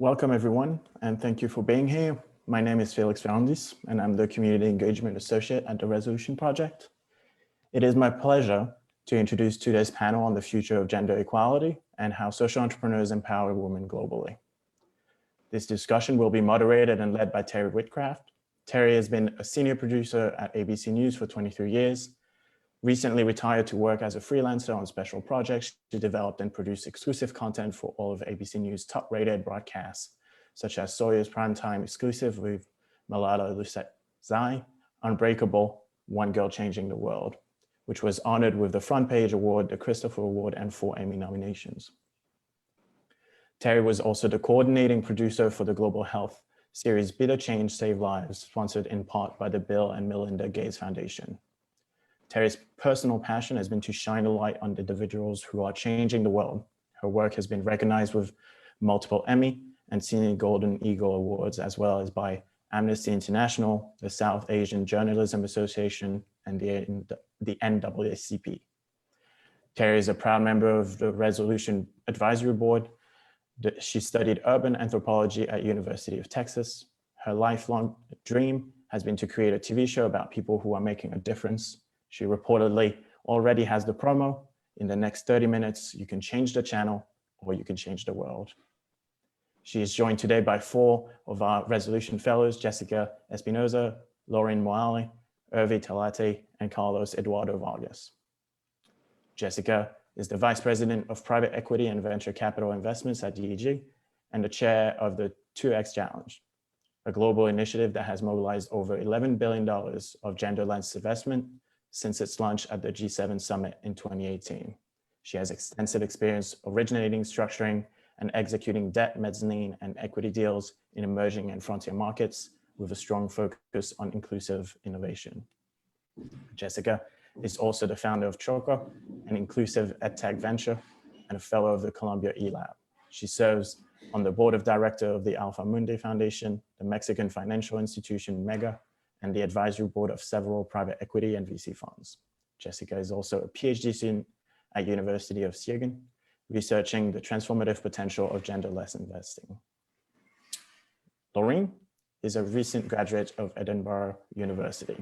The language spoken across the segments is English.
Welcome everyone, and thank you for being here. My name is Felix Ferrandis, and I'm the Community Engagement Associate at the Resolution Project. It is my pleasure to introduce today's panel on the future of gender equality and how social entrepreneurs empower women globally. This discussion will be moderated and led by Teri Whitcraft. Teri has been a senior producer at ABC News for 23 years, recently retired to work as a freelancer on special projects. She developed and produced exclusive content for all of ABC News' top-rated broadcasts, such as Sawyer's Primetime Exclusive with Malala Yousafzai, Unbreakable, One Girl Changing the World, which was honored with the Front Page Award, the Christopher Award, and 4 Emmy nominations. Teri was also the coordinating producer for the global health series Bitter Change Save Lives, sponsored in part by the Bill and Melinda Gates Foundation. Teri's personal passion has been to shine a light on the individuals who are changing the world. Her work has been recognized with multiple Emmy and Senior Golden Eagle Awards, as well as by Amnesty International, the South Asian Journalism Association, and the NAACP. Teri is a proud member of the Resolution Advisory Board. She studied urban anthropology at University of Texas. Her lifelong dream has been to create a TV show about people who are making a difference. She reportedly already has the promo. In the next 30 minutes, you can change the channel or you can change the world. She is joined today by 4 of our Resolution Fellows, Jessica Espinoza, Lauren Mwale, Urvi Talaty, and Carlos Eduardo Vargas. Jessica is the Vice President of Private Equity and Venture Capital Investments at DEG and the chair of the 2X Challenge, a global initiative that has mobilized over $11 billion of gender-lensed investment since its launch at the G7 Summit in 2018. She has extensive experience originating, structuring, and executing debt, mezzanine, and equity deals in emerging and frontier markets with a strong focus on inclusive innovation. Jessica is also the founder of XOCO, an inclusive edtech venture, and a fellow of the Columbia eLab. She serves on the board of directors of the Alpha Mundi Foundation, the Mexican financial institution MEGA, and the advisory board of several private equity and VC funds. Jessica is also a PhD student at University of Siegen, researching the transformative potential of genderless investing. Lauren is a recent graduate of Edinburgh University.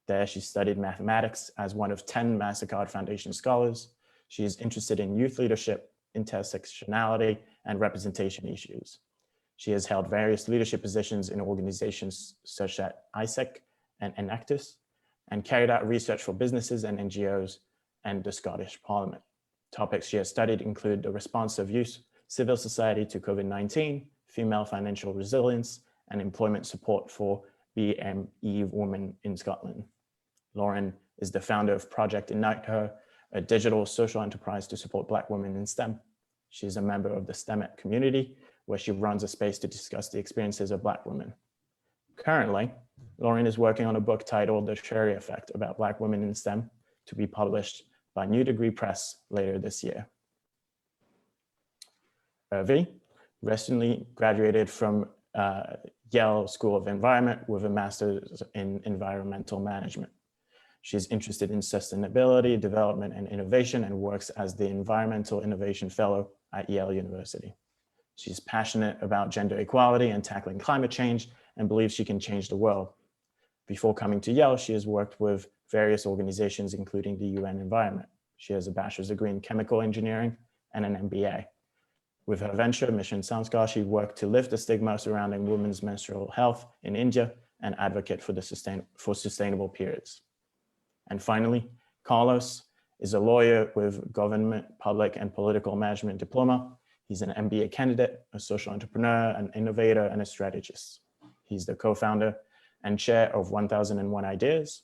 There, she studied mathematics as one of 10 MasterCard Foundation scholars. She is interested in youth leadership, intersectionality, and representation issues. She has held various leadership positions in organizations such as ISEC and Enactus, and carried out research for businesses and NGOs and the Scottish Parliament. Topics she has studied include the response of youth, civil society to COVID-19, female financial resilience, and employment support for BME women in Scotland. Lauren is the founder of Project Ignite Her, a digital social enterprise to support Black women in STEM. She is a member of the STEMet community, where she runs a space to discuss the experiences of Black women. Currently, Lauren is working on a book titled The Sherry Effect about Black women in STEM, to be published by New Degree Press later this year. Urvi recently graduated from Yale School of Environment with a master's in environmental management. She's interested in sustainability, development, and innovation, and works as the Environmental Innovation Fellow at Yale University. She's passionate about gender equality and tackling climate change, and believes she can change the world. Before coming to Yale, she has worked with various organizations, including the UN Environment. She has a bachelor's degree in chemical engineering and an MBA. With her venture, Mission Sanscar, she worked to lift the stigma surrounding women's menstrual health in India and advocate for sustainable periods. And finally, Carlos is a lawyer with government, public, and political management diploma. He's an MBA candidate, a social entrepreneur, an innovator, and a strategist. He's the co-founder and chair of 1001 Ideas.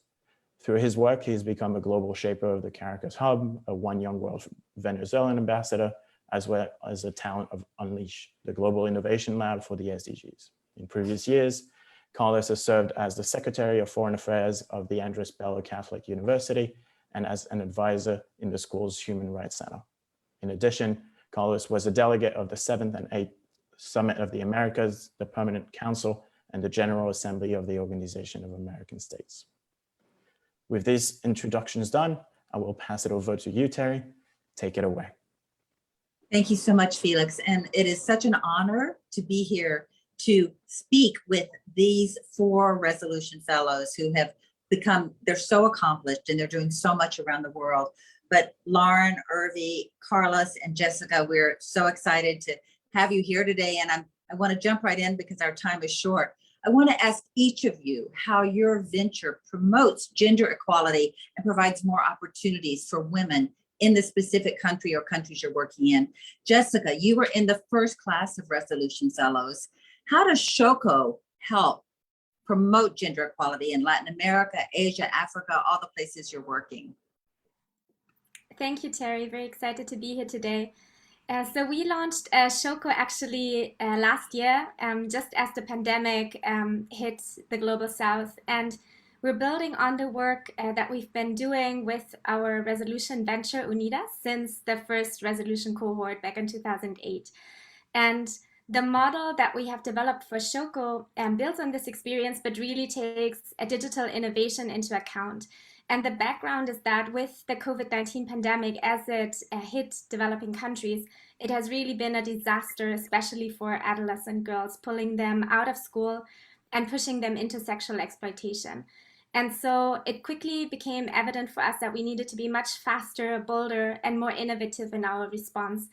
Through his work, he's become a global shaper of the Caracas Hub, a One Young World Venezuelan ambassador, as well as a talent of Unleash, the global innovation lab for the SDGs. In previous years, Carlos has served as the Secretary of Foreign Affairs of the Andres Bello Catholic University and as an advisor in the school's Human Rights Center. In addition, Carlos was a delegate of the 7th and 8th Summit of the Americas, the Permanent Council, and the General Assembly of the Organization of American States. With these introductions done, I will pass it over to you, Teri. Take it away. Thank you so much, Felix. And it is such an honor to be here to speak with these 4 resolution fellows who have become, they're so accomplished and they're doing so much around the world. But Lauren, Urvi, Carlos, and Jessica, we're so excited to have you here today. And I want to jump right in because our time is short. I want to ask each of you how your venture promotes gender equality and provides more opportunities for women in the specific country or countries you're working in. Jessica, you were in the first class of Resolution Fellows. How does XOCO help promote gender equality in Latin America, Asia, Africa, all the places you're working? Thank you, Teri. Very excited to be here today. So we launched XOCO actually last year, just as the pandemic hit the global south. And we're building on the work that we've been doing with our resolution venture Unidas since the first resolution cohort back in 2008. And the model that we have developed for XOCO builds on this experience, but really takes a digital innovation into account. And the background is that with the COVID-19 pandemic, as it hit developing countries, it has really been a disaster, especially for adolescent girls, pulling them out of school and pushing them into sexual exploitation. And so it quickly became evident for us that we needed to be much faster, bolder, and more innovative in our response.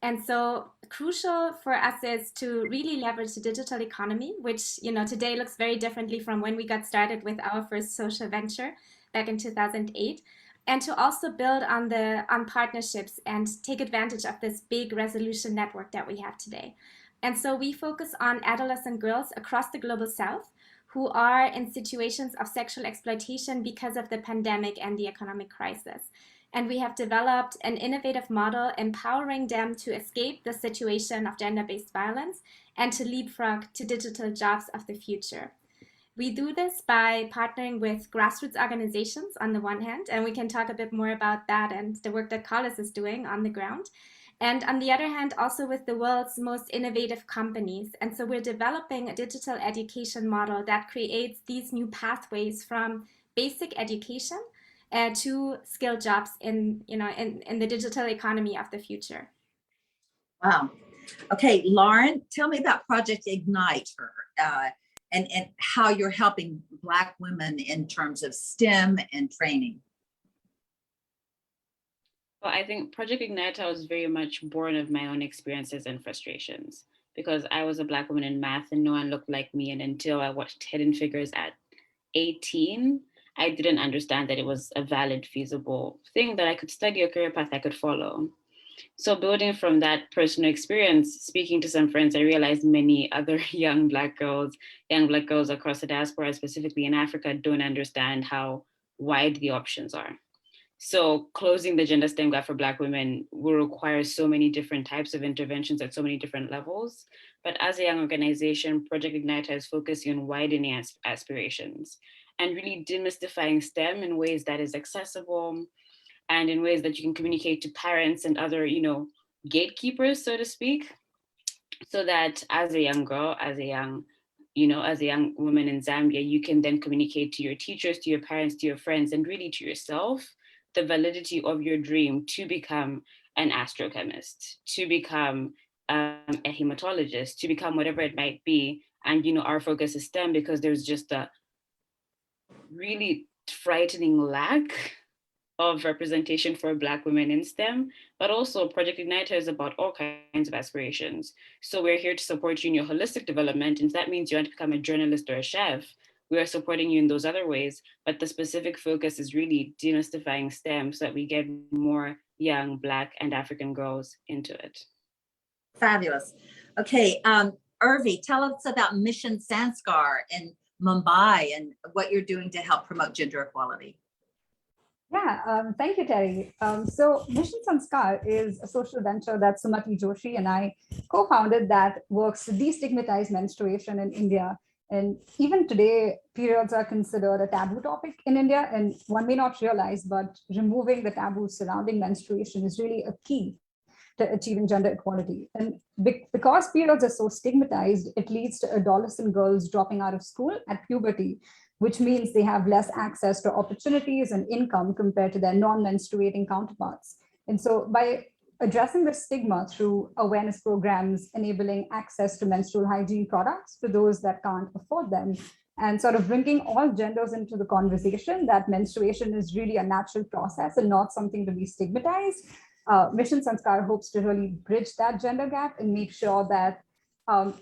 And so crucial for us is to really leverage the digital economy, which today looks very differently from when we got started with our first social venture back in 2008, and to also build on partnerships and take advantage of this big resolution network that we have today. And so we focus on adolescent girls across the global south who are in situations of sexual exploitation because of the pandemic and the economic crisis. And we have developed an innovative model empowering them to escape the situation of gender-based violence and to leapfrog to digital jobs of the future. We do this by partnering with grassroots organizations on the one hand, and we can talk a bit more about that and the work that Carlos is doing on the ground. And on the other hand, also with the world's most innovative companies. And so we're developing a digital education model that creates these new pathways from basic education to skilled jobs in the digital economy of the future. Wow. Okay, Lauren, tell me about Project Ignite and how you're helping Black women in terms of STEM and training. Well, I think Project Ignite was very much born of my own experiences and frustrations because I was a Black woman in math and no one looked like me. And until I watched Hidden Figures at 18, I didn't understand that it was a valid, feasible thing that I could study, a career path I could follow. So building from that personal experience, speaking to some friends, I realized many other young Black girls across the diaspora, specifically in Africa, don't understand how wide the options are. So closing the gender STEM gap for Black women will require so many different types of interventions at so many different levels. But as a young organization, Project Ignite is focusing on widening aspirations and really demystifying STEM in ways that is accessible and in ways that you can communicate to parents and other, gatekeepers, so to speak, so that as a young girl, as a young woman in Zambia, you can then communicate to your teachers, to your parents, to your friends, and really to yourself, the validity of your dream to become an astrochemist, to become a hematologist, to become whatever it might be. And, our focus is STEM because there's just a really frightening lack of representation for Black women in STEM, but also Project Ignite is about all kinds of aspirations. So we're here to support you in your holistic development. And that means you want to become a journalist or a chef. We are supporting you in those other ways, but the specific focus is really demystifying STEM so that we get more young Black and African girls into it. Fabulous. Okay, Urvi, tell us about Mission Sanscar in Mumbai and what you're doing to help promote gender equality. Yeah, thank you, Teri. So Mission Sanscar is a social venture that Sumati Joshi and I co-founded that works to destigmatize menstruation in India. And even today, periods are considered a taboo topic in India, and one may not realize, but removing the taboos surrounding menstruation is really a key to achieving gender equality. And because periods are so stigmatized, it leads to adolescent girls dropping out of school at puberty, which means they have less access to opportunities and income compared to their non-menstruating counterparts. And so by addressing the stigma through awareness programs, enabling access to menstrual hygiene products for those that can't afford them, and sort of bringing all genders into the conversation that menstruation is really a natural process and not something to be stigmatized. Mission Sanskar hopes to really bridge that gender gap and make sure that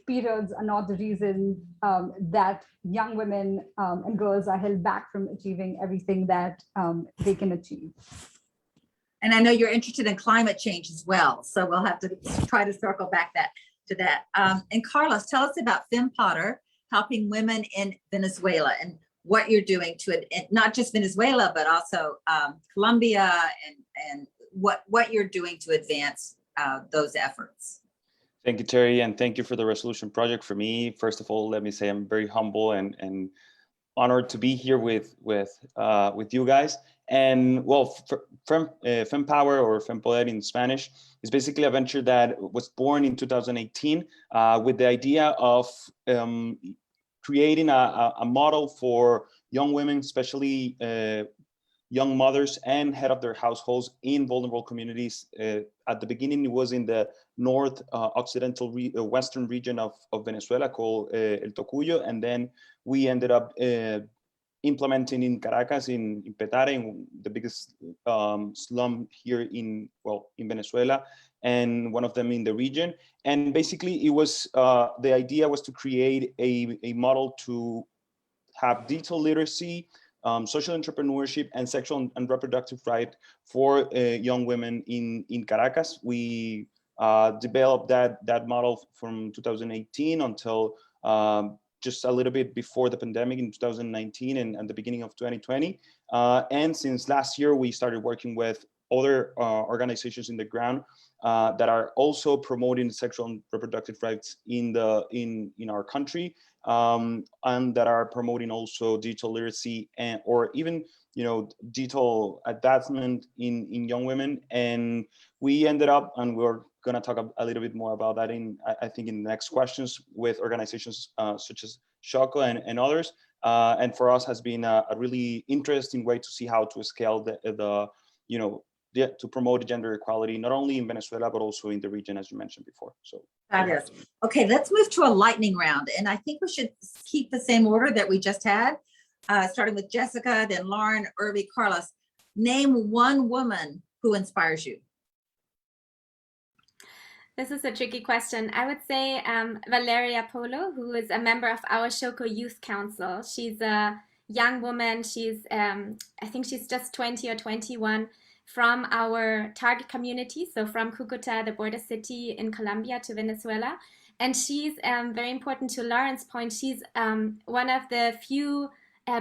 periods are not the reason that young women and girls are held back from achieving everything that they can achieve. And I know you're interested in climate change as well, so we'll have to try to circle back to that. And Carlos, tell us about Fempower, helping women in Venezuela, and what you're doing to it, not just Venezuela, but also Colombia, and what you're doing to advance those efforts. Thank you, Teri, and thank you for the resolution project. For me, first of all, let me say I'm very humble and honored to be here with you guys. And well, Fempower, or Fempoder in Spanish, is basically a venture that was born in 2018 with the idea of creating a model for young women, especially young mothers and head of their households in vulnerable communities. At the beginning, it was in the north occidental western region of Venezuela called El Tocuyo, and then we ended up implementing in Caracas, in Petare, in the biggest slum here in Venezuela, and one of them in the region. And basically, it was the idea was to create a model to have digital literacy, social entrepreneurship, and sexual and reproductive right for young women in Caracas. We developed that model from 2018 until just a little bit before the pandemic in 2019 and the beginning of 2020. And since last year, we started working with other organizations in the ground that are also promoting sexual and reproductive rights in our country, and that are promoting also digital literacy or even digital advancement in young women. And we ended up, and we're going to talk a little bit more about that I think in the next questions, with organizations such as XOCO and others. And for us has been a really interesting way to see how to scale to promote gender equality, not only in Venezuela, but also in the region, as you mentioned before. So fabulous. Okay, let's move to a lightning round. And I think we should keep the same order that we just had, starting with Jessica, then Lauren, Urvi, Carlos. Name one woman who inspires you. This is a tricky question. I would say Valeria Polo, who is a member of our XOCO Youth Council. She's a young woman. She's, I think she's just 20 or 21, from our target community, so from Cucuta, the border city in Colombia, to Venezuela. And she's very important to Lauren's point. She's one of the few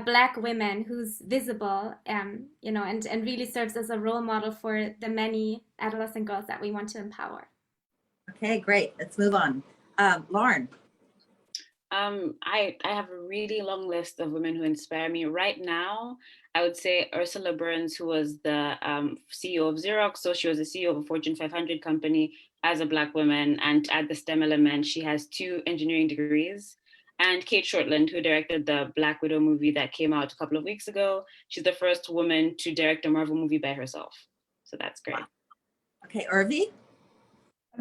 Black women who's visible, and really serves as a role model for the many adolescent girls that we want to empower. Okay, great. Let's move on. Lauren. I have a really long list of women who inspire me. Right now, I would say Ursula Burns, who was the CEO of Xerox. So she was the CEO of a Fortune 500 company as a Black woman. And at the STEM element, she has 2 engineering degrees. And Kate Shortland, who directed the Black Widow movie that came out a couple of weeks ago. She's the first woman to direct a Marvel movie by herself. So that's great. Okay, Urvi.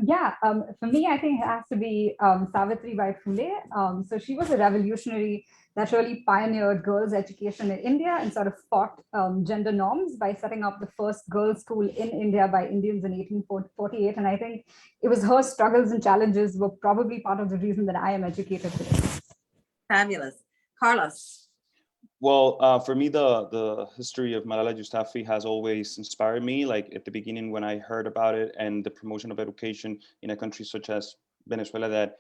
Yeah, for me, I think it has to be Savitribai Phule. So she was a revolutionary that really pioneered girls' education in India and sort of fought gender norms by setting up the first girls' school in India by Indians in 1848. And I think it was her struggles and challenges were probably part of the reason that I am educated today. Fabulous. Carlos. Well, for me, the history of Malala Yousafzai has always inspired me. Like at the beginning, when I heard about it and the promotion of education in a country such as Venezuela that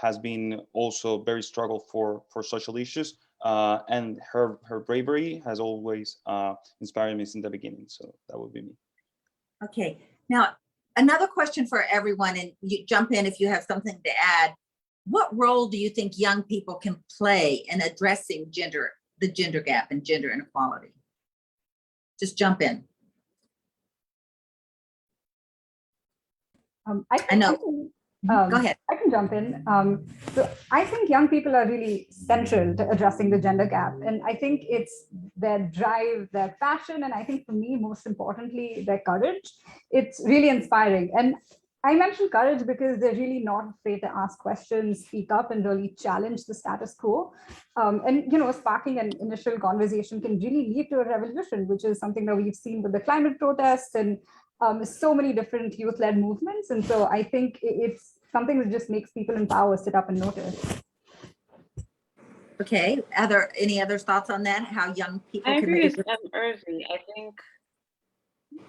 has been also very struggle for social issues, and her bravery has always inspired me since the beginning. So that would be me. Okay, now another question for everyone, and you jump in if you have something to add. What role do you think young people can play in addressing the gender gap and gender inequality? Just jump in. I know. Go ahead. I can jump in. So I think young people are really central to addressing the gender gap. And I think it's their drive, their passion, and I think for me, most importantly, their courage. It's really inspiring. And I mentioned courage because they're really not afraid to ask questions, speak up, and really challenge the status quo. And, sparking an initial conversation can really lead to a revolution, which is something that we've seen with the climate protests and so many different youth-led movements. And so I think it's something that just makes people in power sit up and notice. Okay, any other thoughts on that? How young people I can agree make with Urvi. I think,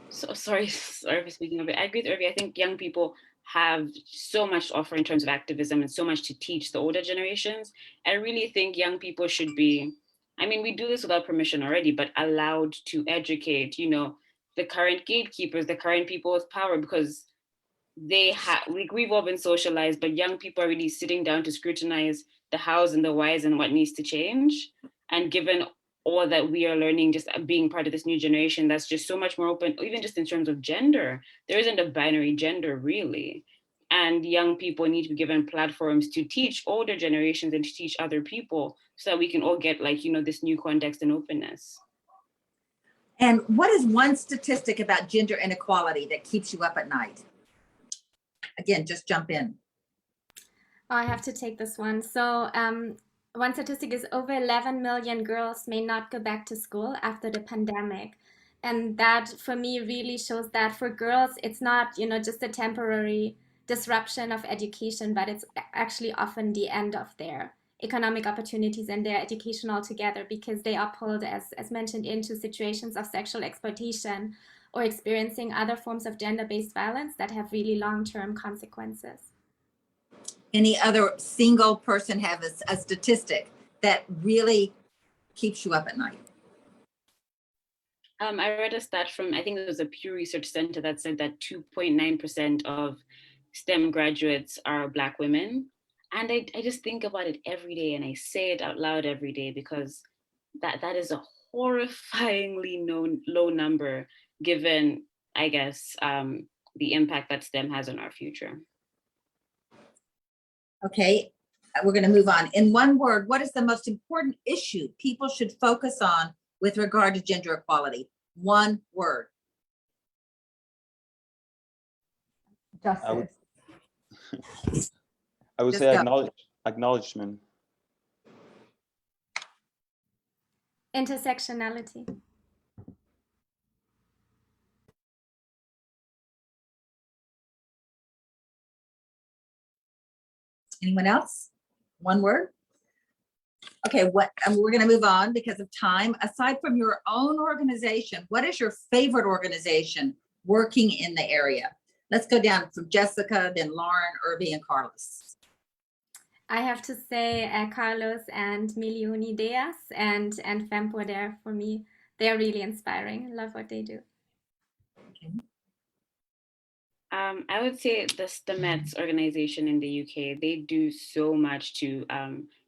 so sorry for speaking of it. I agree with Urvi. I think young people have so much to offer in terms of activism and so much to teach the older generations. I really think young people should be, we do this without permission already, but allowed to educate, the current gatekeepers, the current people with power, because we've all been socialized, but young people are really sitting down to scrutinize the hows and the whys and what needs to change. And given all that we are learning, just being part of this new generation, that's just so much more open, even just in terms of gender. There isn't a binary gender really. And young people need to be given platforms to teach older generations and to teach other people so that we can all get this new context and openness. And what is one statistic about gender inequality that keeps you up at night? Again, just jump in. I have to take this one. So one statistic is over 11 million girls may not go back to school after the pandemic. And that for me really shows that for girls, it's not, just a temporary disruption of education, but it's actually often the end of their economic opportunities and their education altogether, because they are pulled, as mentioned, into situations of sexual exploitation or experiencing other forms of gender-based violence that have really long-term consequences. Any other single person have a statistic that really keeps you up at night? I read a stat from, I think it was a Pew Research Center that said that 2.9% of STEM graduates are Black women. And I just think about it every day, and I say it out loud every day, because that is a horrifyingly low number, given, I guess, the impact that STEM has on our future. Okay, we're going to move on. In one word, what is the most important issue people should focus on with regard to gender equality? One word. Justice. I would Just say go. acknowledgement. Intersectionality. Anyone else? One word? Okay, we're going to move on because of time. Aside from your own organization, what is your favorite organization working in the area? Let's go down from Jessica, then Lauren, Urvi, and Carlos. I have to say Carlos and Mission Ideas and Fempower there for me. They're really inspiring. I love what they do. Okay. I would say the STEMETS organization in the UK, they do so much to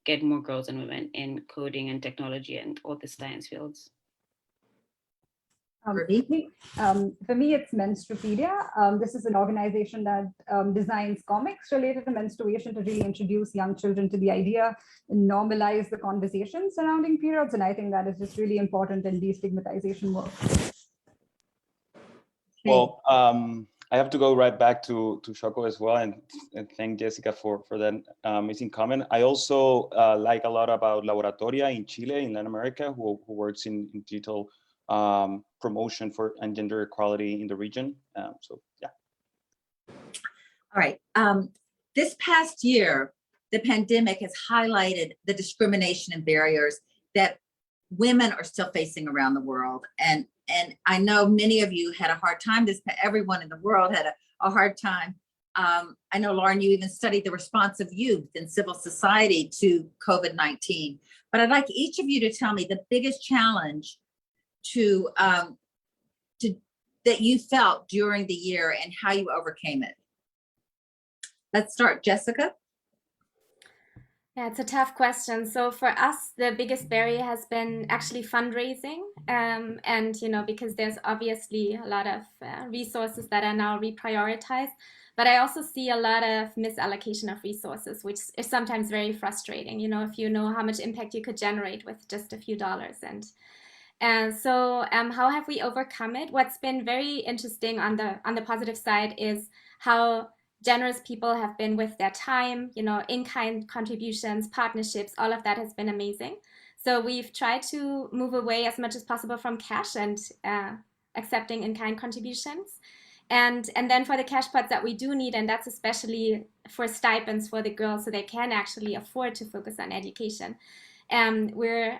get more girls and women in coding and technology and all the science fields. For me, it's Menstrupedia. This is an organization that designs comics related to menstruation to really introduce young children to the idea and normalize the conversation surrounding periods. And I think that is just really important in destigmatization work. Well, I have to go right back to XOCO as well, and thank Jessica for that amazing comment. I also like a lot about Laboratoria in Chile, in Latin America, who works in digital promotion and gender equality in the region. So yeah. All right. This past year, the pandemic has highlighted the discrimination and barriers that women are still facing around the world. And I know many of you had a hard time. Everyone in the world had a hard time. I know, Lauren, you even studied the response of youth and civil society to COVID-19. But I'd like each of you to tell me the biggest challenge that you felt during the year and how you overcame it. Let's start, Jessica. Yeah, it's a tough question. So for us, the biggest barrier has been actually fundraising. And, because there's obviously a lot of resources that are now reprioritized. But I also see a lot of misallocation of resources, which is sometimes very frustrating, you know, if you know how much impact you could generate with just a few dollars. And so how have we overcome it? What's been very interesting on the positive side is how generous people have been with their time, you know, in-kind contributions, partnerships, all of that has been amazing. So we've tried to move away as much as possible from cash and accepting in-kind contributions. And then for the cash pots that we do need, and that's especially for stipends for the girls so they can actually afford to focus on education, we're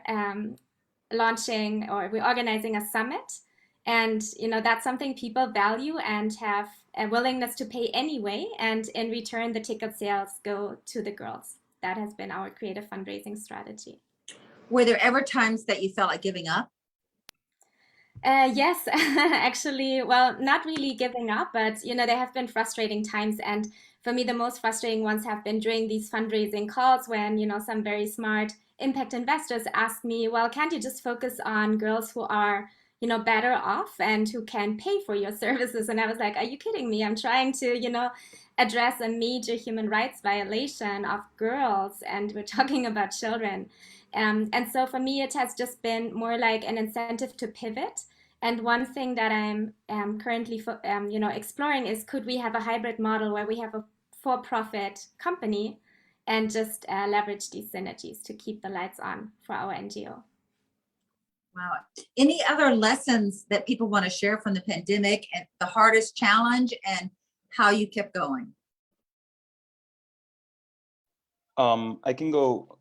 launching, or we're organizing a summit. And, you know, that's something people value and have a willingness to pay anyway. And in return, the ticket sales go to the girls. That has been our creative fundraising strategy. Were there ever times that you felt like giving up? Yes, actually, well, not really giving up, but, you know, there have been frustrating times. And for me, the most frustrating ones have been during these fundraising calls when, you know, some very smart impact investors ask me, well, can't you just focus on girls who are, you know, better off and who can pay for your services? And I was like, are you kidding me? I'm trying to, you know, address a major human rights violation of girls, and we're talking about children. And so for me, it has just been more like an incentive to pivot. And one thing that I'm currently, you know, exploring is, could we have a hybrid model where we have a for-profit company and just leverage these synergies to keep the lights on for our NGO. Wow. Any other lessons that people want to share from the pandemic, and the hardest challenge, and how you kept going? I can go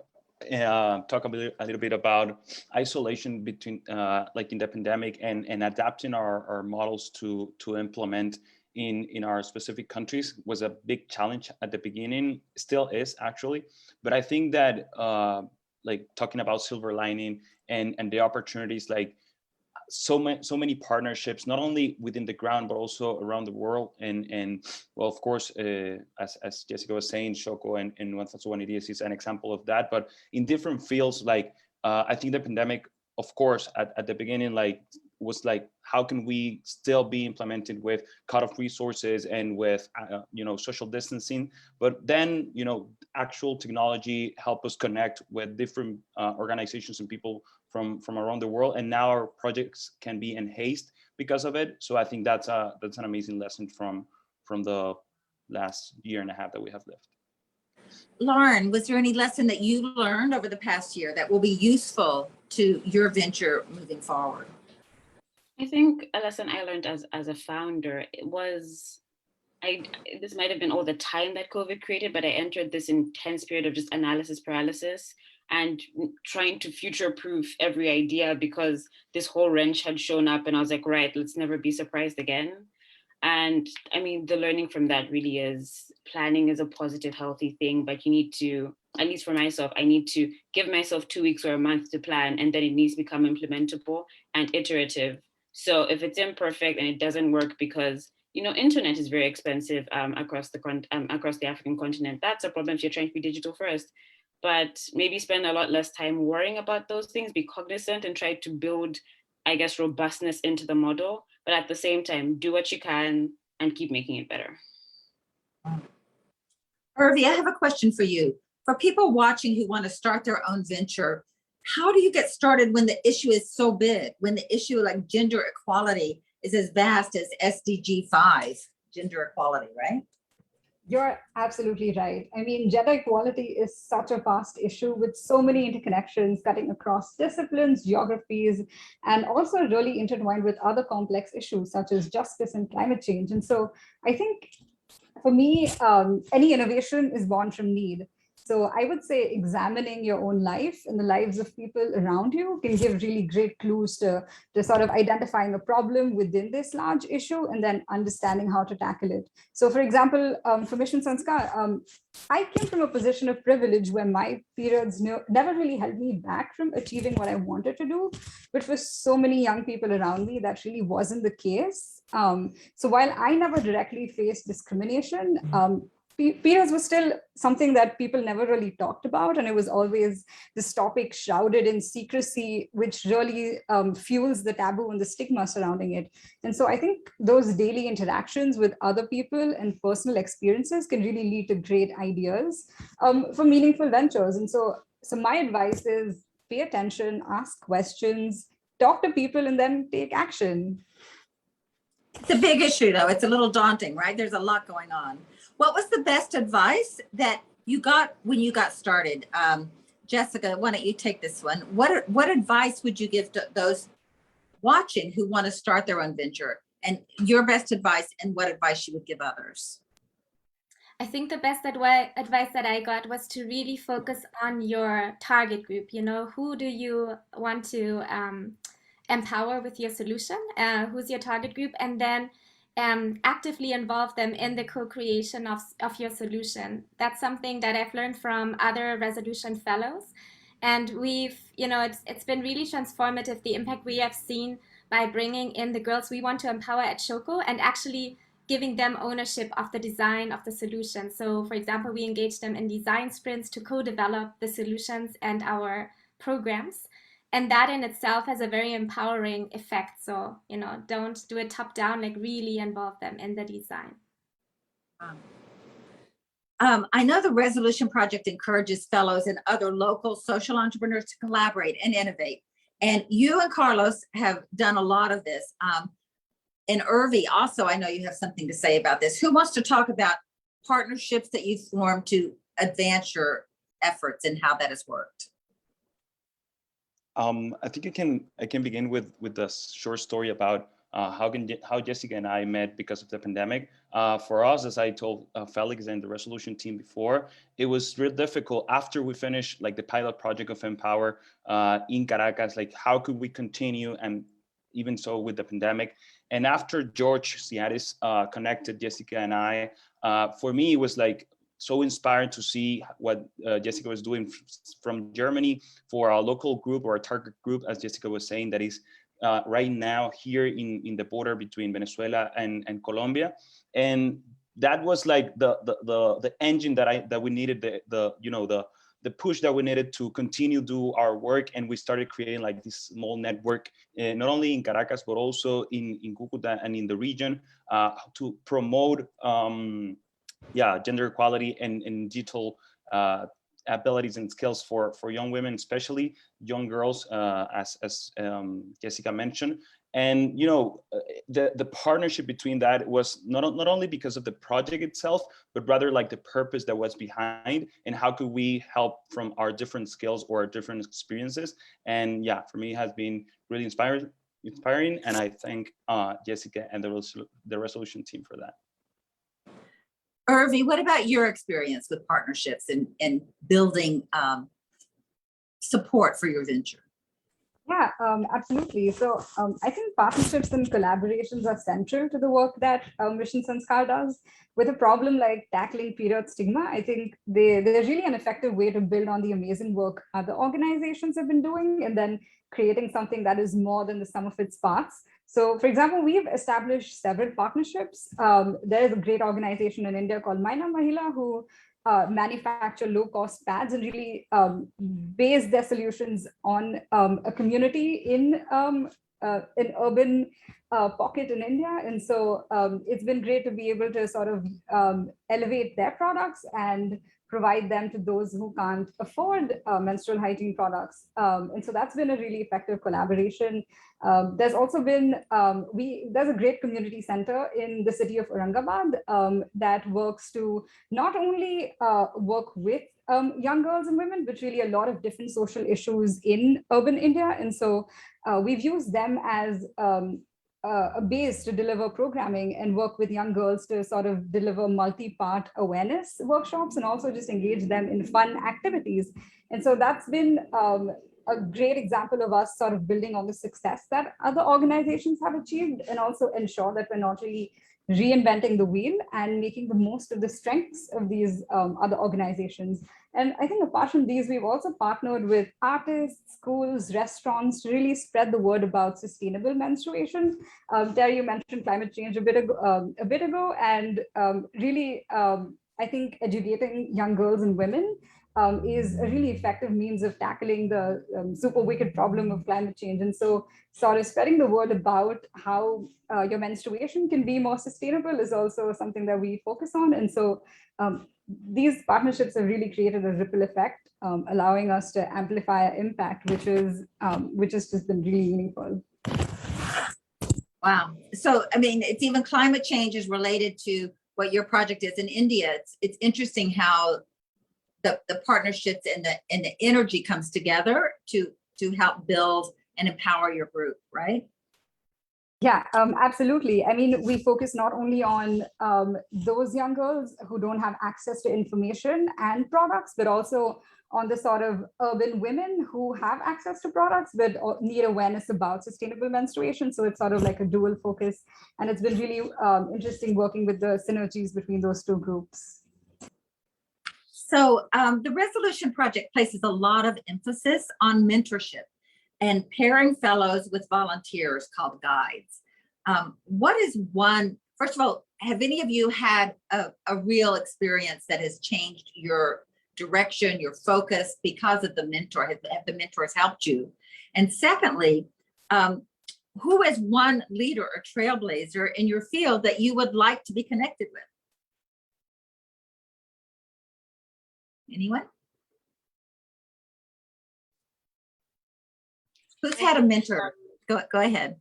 talk a little bit about isolation between like in the pandemic, and adapting our models to implement in our specific countries was a big challenge at the beginning, still is actually. But I think that like talking about silver lining and the opportunities, like so many partnerships, not only within the ground, but also around the world. And well, of course, as Jessica was saying, XOCO and 1001 Ideas is an example of that, but in different fields. Like I think the pandemic, of course, at the beginning, like was like, how can we still be implemented with cut-off resources and with you know, social distancing? But then, you know, actual technology helped us connect with different organizations and people from around the world, and now our projects can be enhanced because of it. So I think that's an amazing lesson from the last year and a half that we have left. Lauren, was there any lesson that you learned over the past year that will be useful to your venture moving forward? I think a lesson I learned as a founder, it was, this might have been all the time that COVID created, but I entered this intense period of just analysis paralysis and trying to future-proof every idea, because this whole wrench had shown up, and I was like, right, let's never be surprised again. And I mean, the learning from that really is, planning is a positive, healthy thing, but you need to, at least for myself, I need to give myself 2 weeks or a month to plan, and then it needs to become implementable and iterative. So if it's imperfect and it doesn't work, because, you know, internet is very expensive across the African continent, that's a problem if you're trying to be digital first. But maybe spend a lot less time worrying about those things, be cognizant and try to build, I guess, robustness into the model. But at the same time, do what you can and keep making it better. Urvi, I have a question for you. For people watching who want to start their own venture, how do you get started when the issue is so big, when the issue like gender equality is as vast as SDG 5, gender equality, right? You're absolutely right. I mean, gender equality is such a vast issue with so many interconnections cutting across disciplines, geographies, and also really intertwined with other complex issues such as justice and climate change. And so I think for me, any innovation is born from need. So I would say examining your own life and the lives of people around you can give really great clues to sort of identifying a problem within this large issue and then understanding how to tackle it. So for example, for Mission Sanscar, I came from a position of privilege where my periods never really held me back from achieving what I wanted to do, but for so many young people around me, that really wasn't the case. So while I never directly faced discrimination, periods was still something that people never really talked about. And it was always this topic shrouded in secrecy, which really fuels the taboo and the stigma surrounding it. And so I think those daily interactions with other people and personal experiences can really lead to great ideas for meaningful ventures. And so my advice is pay attention, ask questions, talk to people, and then take action. It's a big issue, though. It's a little daunting, right? There's a lot going on. What was the best advice that you got when you got started? Jessica, why don't you take this one? What advice would you give to those watching who want to start their own venture, and your best advice, and what advice you would give others? I think the best advice that I got was to really focus on your target group. You know, who do you want to empower with your solution? Who's your target group? And then actively involve them in the co-creation of your solution. That's something that I've learned from other resolution fellows. And we've, you know, it's been really transformative, the impact we have seen by bringing in the girls we want to empower at XOCO and actually giving them ownership of the design of the solution. So for example, we engage them in design sprints to co-develop the solutions and our programs. And that in itself has a very empowering effect. So, you know, don't do it top down, like really involve them in the design. I know the Resolution Project encourages fellows and other local social entrepreneurs to collaborate and innovate. And you and Carlos have done a lot of this. And Urvi, also, I know you have something to say about this. Who wants to talk about partnerships that you formed to advance your efforts and how that has worked? I think I can begin with the short story about how Jessica and I met because of the pandemic. For us, as I told Felix and the resolution team before, it was real difficult after we finished like the pilot project of Empower in Caracas. Like, how could we continue? And even so with the pandemic. And after George Ciaris connected Jessica and I, for me, it was like so inspired to see what Jessica was doing from Germany for our local group or a target group, as Jessica was saying, that is right now here in the border between Venezuela and Colombia. And that was like the engine that we needed, the push that we needed to continue do our work. And we started creating like this small network, not only in Caracas, but also in Cucuta and in the region to promote gender equality and digital abilities and skills for young women, especially young girls, as Jessica mentioned. And the partnership between that was not only because of the project itself, but rather like the purpose that was behind and how could we help from our different skills or different experiences. And yeah, for me, it has been really inspiring, and I thank Jessica and the resolution team for that. Urvi, what about your experience with partnerships and building support for your venture? Yeah, absolutely. So I think partnerships and collaborations are central to the work that Mission Sanscar does. With a problem like tackling period stigma, I think they're really an effective way to build on the amazing work other organizations have been doing and then creating something that is more than the sum of its parts. So for example, we've established several partnerships. There is a great organization in India called Maina Mahila who manufacture low-cost pads and really base their solutions on a community in an urban pocket in India. And so it's been great to be able to sort of elevate their products and provide them to those who can't afford menstrual hygiene products. And so that's been a really effective collaboration. There's also been, there's a great community center in the city of Aurangabad that works to not only work with young girls and women, but really a lot of different social issues in urban India. And so we've used them as a base to deliver programming and work with young girls to sort of deliver multi-part awareness workshops and also just engage them in fun activities. And so that's been a great example of us sort of building on the success that other organizations have achieved and also ensure that we're not really reinventing the wheel and making the most of the strengths of these other organizations. And I think apart from these, we've also partnered with artists, schools, restaurants to really spread the word about sustainable menstruation. Teri, you mentioned climate change a bit ago, and really I think educating young girls and women is a really effective means of tackling the super wicked problem of climate change. And so sort of spreading the word about how your menstruation can be more sustainable is also something that we focus on. And so these partnerships have really created a ripple effect, allowing us to amplify our impact, which has just been really meaningful. Wow. So, I mean, it's even climate change is related to what your project is in India. It's interesting how the partnerships and the energy comes together to help build and empower your group, right? Yeah, absolutely. I mean, we focus not only on those young girls who don't have access to information and products, but also on the sort of urban women who have access to products, but need awareness about sustainable menstruation. So it's sort of like a dual focus. And it's been really interesting working with the synergies between those two groups. So the Resolution Project places a lot of emphasis on mentorship and pairing fellows with volunteers called guides. What is one, first of all, have any of you had a real experience that has changed your direction, your focus because of the mentor? Have the mentors helped you? And secondly, who is one leader or trailblazer in your field that you would like to be connected with? Anyone? Who's had a mentor? Go ahead.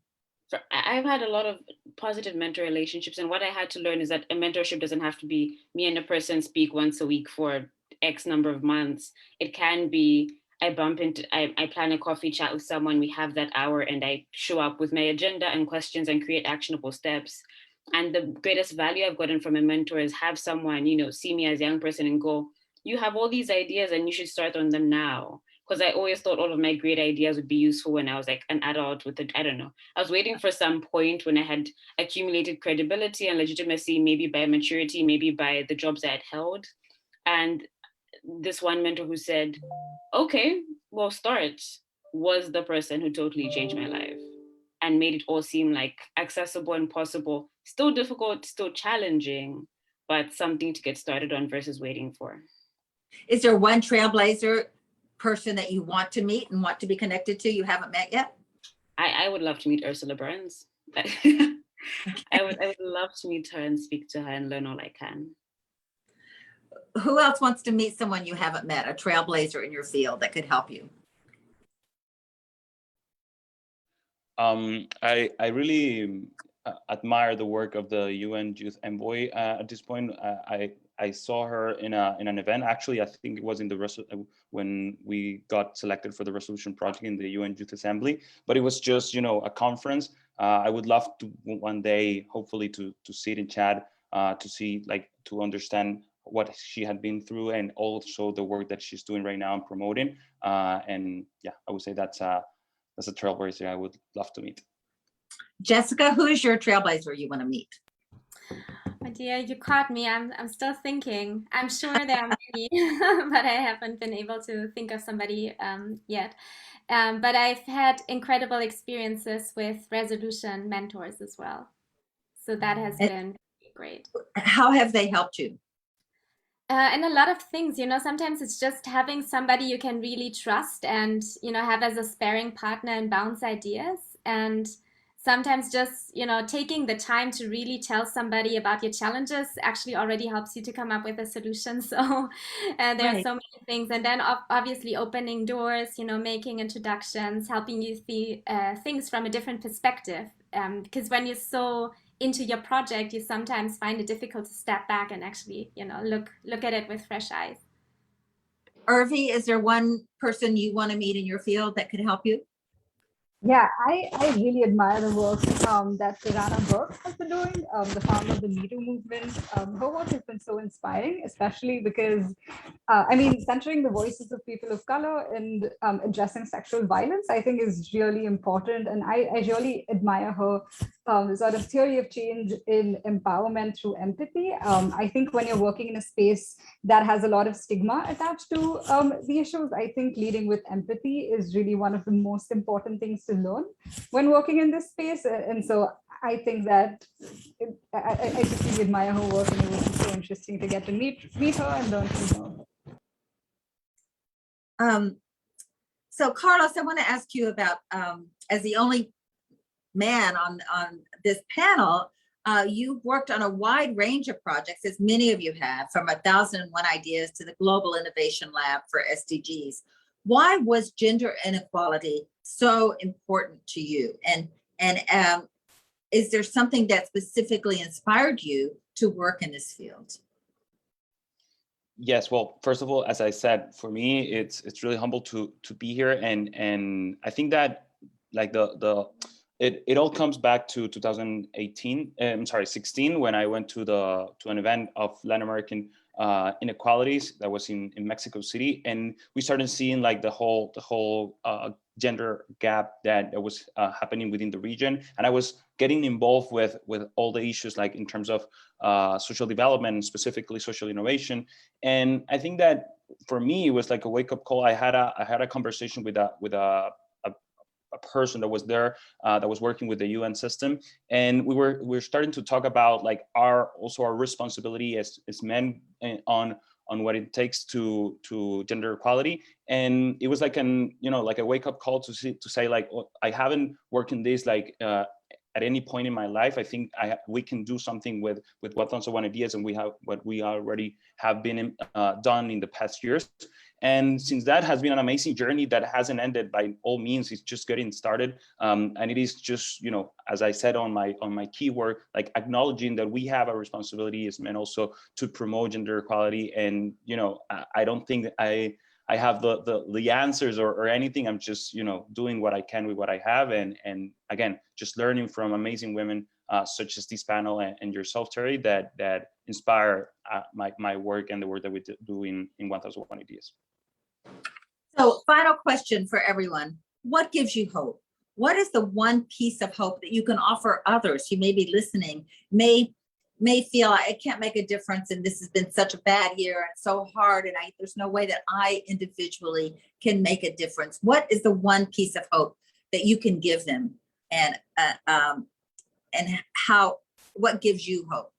So I've had a lot of positive mentor relationships, and what I had to learn is that a mentorship doesn't have to be me and a person speak once a week for X number of months. It can be I plan a coffee chat with someone, we have that hour, and I show up with my agenda and questions and create actionable steps. And the greatest value I've gotten from a mentor is have someone, see me as a young person and go, you have all these ideas and you should start on them now. Because I always thought all of my great ideas would be useful when I was like an adult with I don't know. I was waiting for some point when I had accumulated credibility and legitimacy, maybe by maturity, maybe by the jobs I had held. And this one mentor who said, okay, well, start, was the person who totally changed my life and made it all seem like accessible and possible, still difficult, still challenging, but something to get started on versus waiting for. Is there one trailblazer person that you want to meet and want to be connected to you haven't met yet? I would love to meet Ursula Burns. I would love to meet her and speak to her and learn all I can. Who else wants to meet someone you haven't met, a trailblazer in your field that could help you? I really admire the work of the UN Youth Envoy. At this point, I saw her in an event. Actually, I think it was in when we got selected for the Resolution Project in the UN Youth Assembly. But it was just a conference. I would love to one day, hopefully, to sit and chat, to understand what she had been through and also the work that she's doing right now and promoting. And yeah, I would say that's a trailblazer I would love to meet. Jessica, who is your trailblazer you want to meet? My dear, you caught me. I'm still thinking. I'm sure there are many, but I haven't been able to think of somebody yet. But I've had incredible experiences with resolution mentors as well. So that has been great. How have they helped you? And a lot of things, sometimes it's just having somebody you can really trust and, have as a sparring partner and bounce ideas. And sometimes just, taking the time to really tell somebody about your challenges actually already helps you to come up with a solution. So there are so many things. And then obviously opening doors, making introductions, helping you see things from a different perspective. Because when you're so into your project, you sometimes find it difficult to step back and actually, look at it with fresh eyes. Urvi, is there one person you want to meet in your field that could help you? Yeah, I really admire the work that Tarana Burke has been doing, the founder of the Me Too movement. Her work has been so inspiring, especially because, centering the voices of people of color and addressing sexual violence, I think is really important. And I really admire her sort of theory of change in empowerment through empathy. I think when you're working in a space that has a lot of stigma attached to the issues, I think leading with empathy is really one of the most important things to to learn when working in this space. And so I think that I just really admire her work, and it was so interesting to get to meet her and learn from her. So Carlos, I want to ask you about, as the only man on this panel, you've worked on a wide range of projects, as many of you have, from 1001 Ideas to the Global Innovation Lab for SDGs. Why was gender inequality so important to you? And is there something that specifically inspired you to work in this field? Yes, well, first of all, as I said, for me, it's really humble to be here, and I think that like it all comes back to 2018. I'm sorry, 16, when I went to an event of Latin American inequalities that was in Mexico City, and we started seeing like the whole gender gap that was happening within the region, and I was getting involved with all the issues, like in terms of social development and specifically social innovation. And I think that for me, it was like a wake-up call. I had a conversation with a person that was there, that was working with the UN system, and we were starting to talk about like our responsibility as men on what it takes to gender equality. And it was like like a wake-up call to say like, oh, I haven't worked in this like at any point in my life. I think we can do something with 1001 Ideas, and we have what we already have been done in the past years. And since that has been an amazing journey that hasn't ended by all means, it's just getting started. And it is just, as I said on my keyword, like acknowledging that we have a responsibility as men also to promote gender equality. And, I don't think I have the answers or anything. I'm just, doing what I can with what I have. And again, just learning from amazing women such as this panel and yourself, Teri, that inspire my work and the work that we do in 1001 Ideas. So final question for everyone. What gives you hope? What is the one piece of hope that you can offer others who may be listening, may feel I can't make a difference, and this has been such a bad year and so hard, and there's no way that I individually can make a difference? What is the one piece of hope that you can give them, and what gives you hope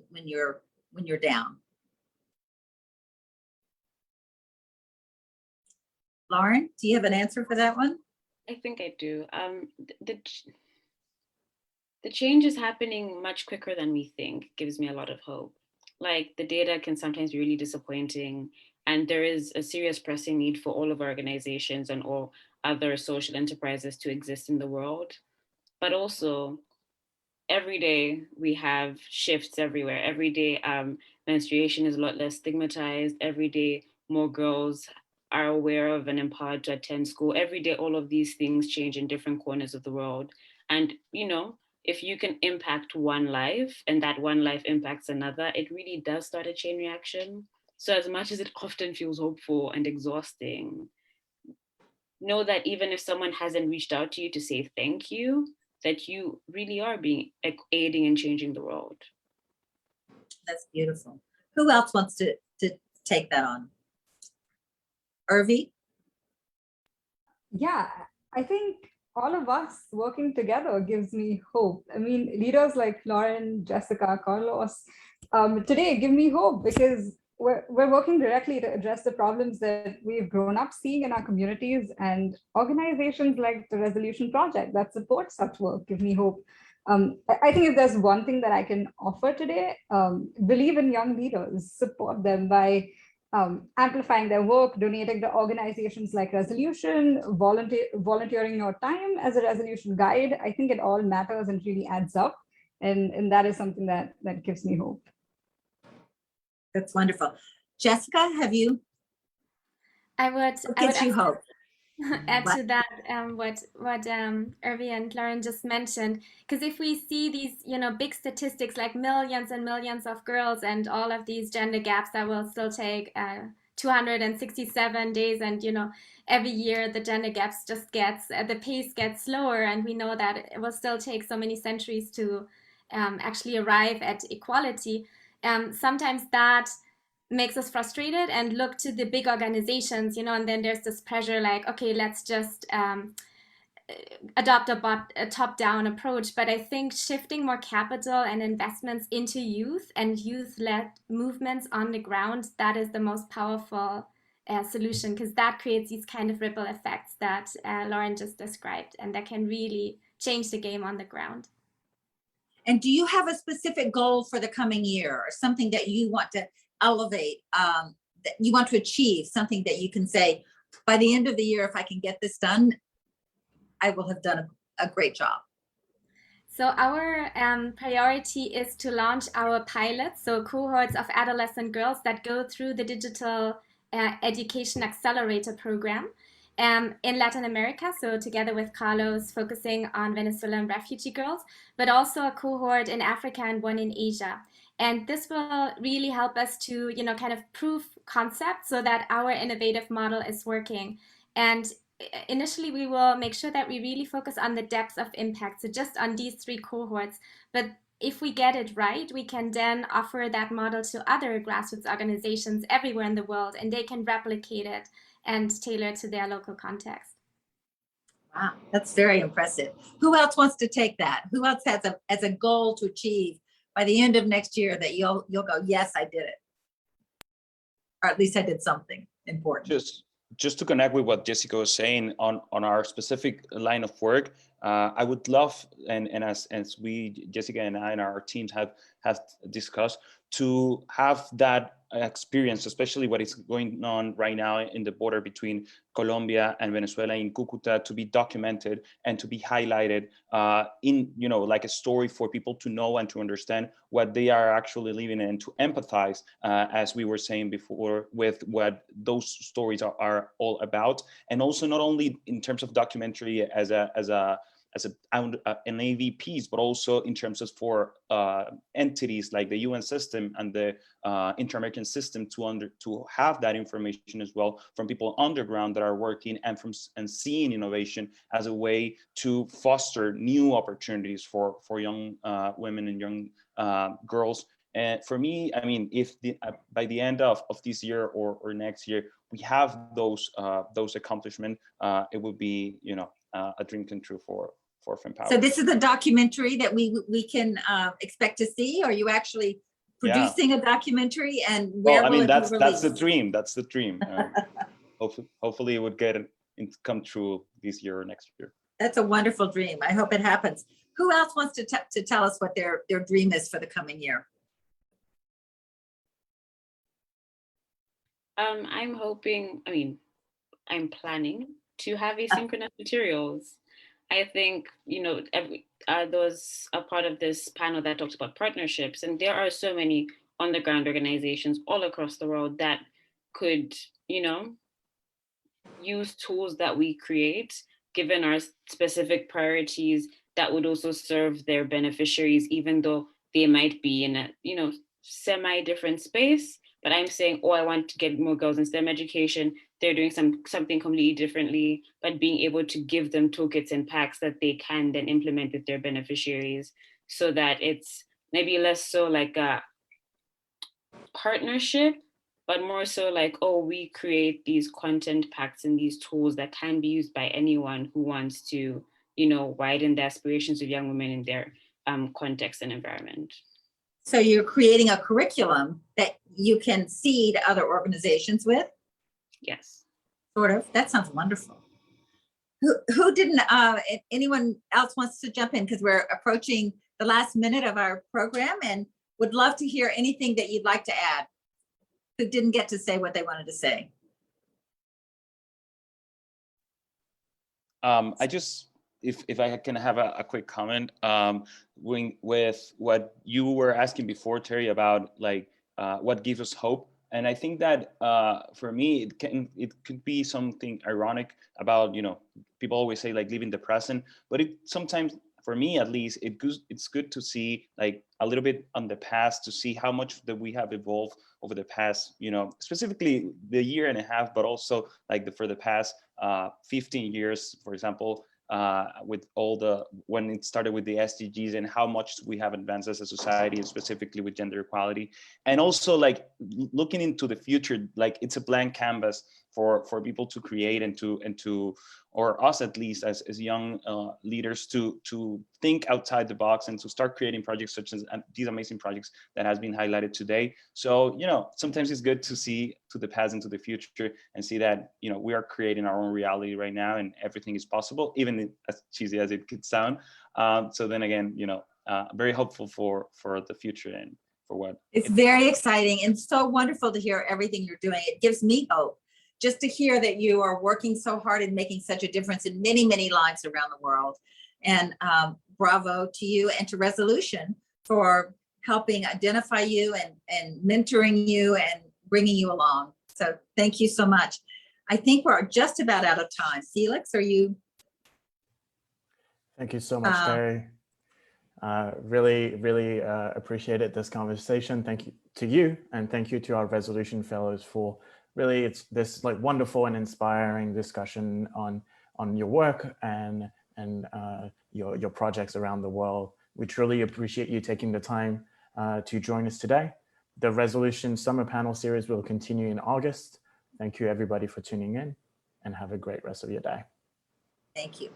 when you're down? Lauren, do you have an answer for that one? I think I do. The change is happening much quicker than we think. Gives me a lot of hope. Like, the data can sometimes be really disappointing, and there is a serious pressing need for all of our organizations and all other social enterprises to exist in the world. But also, every day we have shifts everywhere. Every day menstruation is a lot less stigmatized. Every day more girls are aware of and empowered to attend school. Every day, all of these things change in different corners of the world. And, if you can impact one life and that one life impacts another, it really does start a chain reaction. So as much as it often feels hopeful and exhausting, know that even if someone hasn't reached out to you to say thank you, that you really are aiding and changing the world. That's beautiful. Who else wants to take that on? Urvi? Yeah, I think all of us working together gives me hope. I mean, leaders like Lauren, Jessica, Carlos, today give me hope, because we're working directly to address the problems that we've grown up seeing in our communities, and organizations like the Resolution Project that support such work give me hope. I think if there's one thing that I can offer today, believe in young leaders, support them by amplifying their work, donating to organizations like Resolution, volunteering your time as a Resolution guide. I think it all matters and really adds up. And that is something that gives me hope. That's wonderful. Jessica, have you? What gives you hope? Add to that what Urvi and Lauren just mentioned, because if we see these big statistics like millions and millions of girls and all of these gender gaps that will still take 267 days, and every year the gender gaps just the pace gets slower, and we know that it will still take so many centuries to actually arrive at equality. Sometimes that makes us frustrated and look to the big organizations, and then there's this pressure like, okay, let's just adopt a top-down approach, but I think shifting more capital and investments into youth and youth-led movements on the ground, that is the most powerful solution, because that creates these kind of ripple effects that Lauren just described, and that can really change the game on the ground. And do you have a specific goal for the coming year, or something that you want to elevate, that you want to achieve, something that you can say, by the end of the year, if I can get this done, I will have done a great job? So our priority is to launch our pilots, so cohorts of adolescent girls that go through the Digital Education Accelerator program in Latin America, so together with Carlos, focusing on Venezuelan refugee girls, but also a cohort in Africa and one in Asia. And this will really help us to, kind of prove concept so that our innovative model is working. And initially, we will make sure that we really focus on the depth of impact, so just on these 3 cohorts. But if we get it right, we can then offer that model to other grassroots organizations everywhere in the world, and they can replicate it and tailor to their local context. Wow, that's very impressive. Who else wants to take that? Who else has as a goal to achieve by the end of next year that you'll go, yes, I did it, or at least I did something important? Just to connect with what Jessica was saying on our specific line of work, I would love, and as we, Jessica and I and our teams have discussed, to have that experience, especially what is going on right now in the border between Colombia and Venezuela in Cucuta, to be documented and to be highlighted in, like a story for people to know and to understand what they are actually living in, and to empathize, as we were saying before, with what those stories are all about. And also not only in terms of documentary as an AV piece, but also in terms of for entities like the UN system and the Inter-American system to have that information as well from people underground that are working and seeing innovation as a way to foster new opportunities for young women and young girls. And for me, I mean, if by the end of this year or next year we have those accomplishments, it would be a dream come true for Fempower. So this is a documentary that we can expect to see. Are you actually producing a documentary, and where will it be released? That's the dream. That's the dream. Hopefully it would come true this year or next year. That's a wonderful dream. I hope it happens. Who else wants to tell us what their dream is for the coming year? I'm planning to have asynchronous materials. I think, there was a part of this panel that talks about partnerships, and there are so many on-the-ground organizations all across the world that could, use tools that we create, given our specific priorities, that would also serve their beneficiaries, even though they might be in a, semi-different space. But I'm saying, I want to get more girls in STEM education. They're doing something completely differently, but being able to give them toolkits and packs that they can then implement with their beneficiaries, so that it's maybe less so like a partnership, but more so like, we create these content packs and these tools that can be used by anyone who wants to, widen the aspirations of young women in their context and environment. So you're creating a curriculum that you can seed other organizations with? Yes. Sort of. That sounds wonderful. Who didn't, anyone else wants to jump in, because we're approaching the last minute of our program, and would love to hear anything that you'd like to add, who didn't get to say what they wanted to say. If I can have a quick comment, with what you were asking before, Teri, about like what gives us hope. And I think that for me, it could be something ironic about, people always say like live in the present, but it sometimes, for me at least, it's good to see like a little bit on the past, to see how much that we have evolved over the past, specifically the year and a half, but also like for the past 15 years, for example, with when it started with the SDGs, and how much we have advanced as a society, and specifically with gender equality. And also like looking into the future, like it's a blank canvas for people to create and to or us at least as young leaders to think outside the box and to start creating projects such as these amazing projects that has been highlighted today. So, you know, sometimes it's good to see to the past and to the future and see that, you know, we are creating our own reality right now and everything is possible, even as cheesy as it could sound. So then again, you know, very hopeful for the future and for what. It's very exciting and so wonderful to hear everything you're doing. It gives me hope just to hear that you are working so hard and making such a difference in many, many lives around the world. And bravo to you and to Resolution for helping identify you and mentoring you and bringing you along. So thank you so much. I think we're just about out of time. Felix, are you? Thank you so much, Teri. Really appreciated this conversation. Thank you to you, and thank you to our Resolution Fellows for really it's this like wonderful and inspiring discussion on your work and your projects around the world. We truly appreciate you taking the time to join us today. The Resolution Summer Panel Series will continue in August. Thank you everybody for tuning in and have a great rest of your day. Thank you.